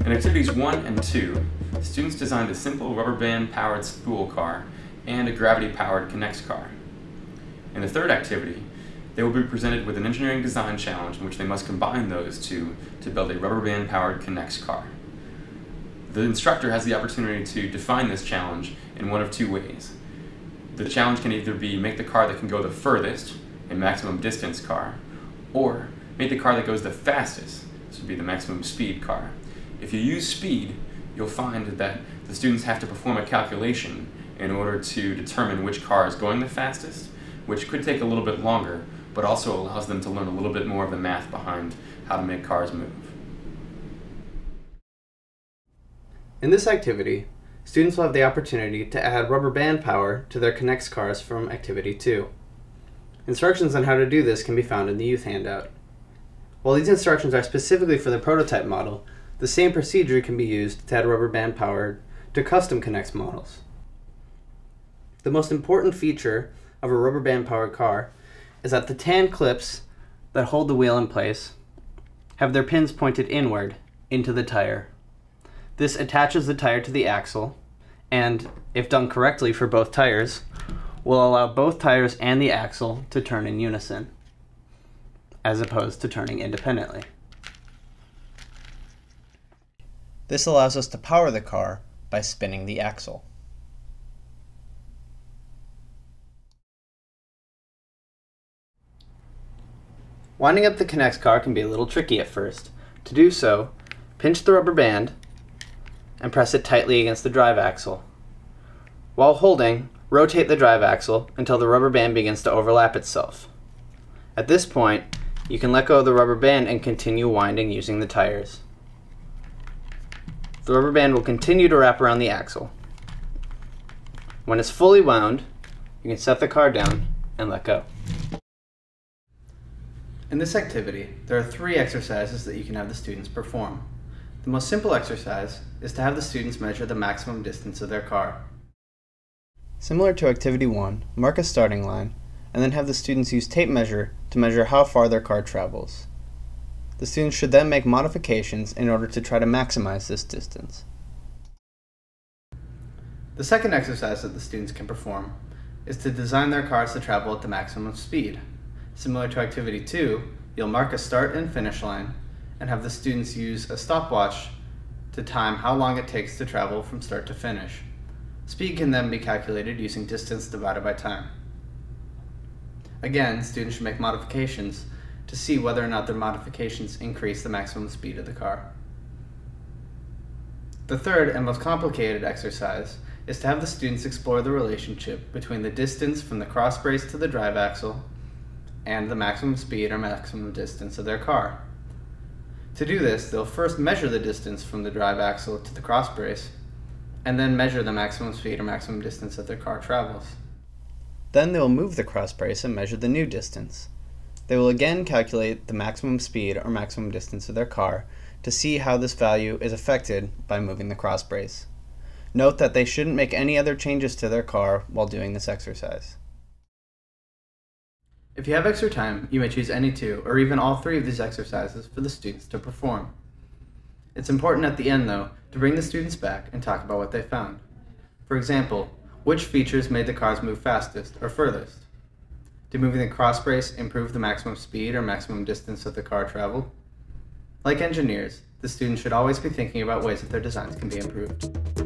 In activities 1 and 2, students designed a simple rubber band powered spool car and a gravity powered Connects car. In the third activity, they will be presented with an engineering design challenge in which they must combine those two to build a rubber band powered Connects car. The instructor has the opportunity to define this challenge in one of two ways. The challenge can either be make the car that can go the furthest, a maximum distance car, or make the car that goes the fastest, this would be the maximum speed car. If you use speed, you'll find that the students have to perform a calculation in order to determine which car is going the fastest, which could take a little bit longer, but also allows them to learn a little bit more of the math behind how to make cars move. In this activity, students will have the opportunity to add rubber band power to their Connects cars from Activity 2. Instructions on how to do this can be found in the youth handout. While these instructions are specifically for the prototype model, the same procedure can be used to add rubber band power to custom Connects models. The most important feature of a rubber band powered car is that the tan clips that hold the wheel in place have their pins pointed inward into the tire. This attaches the tire to the axle and, if done correctly for both tires, will allow both tires and the axle to turn in unison, as opposed to turning independently. This allows us to power the car by spinning the axle. Winding up the Connects car can be a little tricky at first. To do so, pinch the rubber band and press it tightly against the drive axle. While holding, rotate the drive axle until the rubber band begins to overlap itself. At this point, you can let go of the rubber band and continue winding using the tires. The rubber band will continue to wrap around the axle. When it's fully wound, you can set the car down and let go. In this activity, there are 3 exercises that you can have the students perform. The most simple exercise is to have the students measure the maximum distance of their car. Similar to Activity 1, mark a starting line, and then have the students use tape measure to measure how far their car travels. The students should then make modifications in order to try to maximize this distance. The second exercise that the students can perform is to design their cars to travel at the maximum speed. Similar to Activity 2, you'll mark a start and finish line and have the students use a stopwatch to time how long it takes to travel from start to finish. Speed can then be calculated using distance divided by time. Again, students should make modifications to see whether or not their modifications increase the maximum speed of the car. The third and most complicated exercise is to have the students explore the relationship between the distance from the cross brace to the drive axle and the maximum speed or maximum distance of their car. To do this, they'll first measure the distance from the drive axle to the cross brace, and then measure the maximum speed or maximum distance that their car travels. Then they will move the cross brace and measure the new distance. They will again calculate the maximum speed or maximum distance of their car to see how this value is affected by moving the cross brace. Note that they shouldn't make any other changes to their car while doing this exercise. If you have extra time, you may choose any 2 or even all 3 of these exercises for the students to perform. It's important at the end, though, to bring the students back and talk about what they found. For example, which features made the cars move fastest or furthest? Did moving the cross brace improve the maximum speed or maximum distance that the car traveled? Like engineers, the students should always be thinking about ways that their designs can be improved.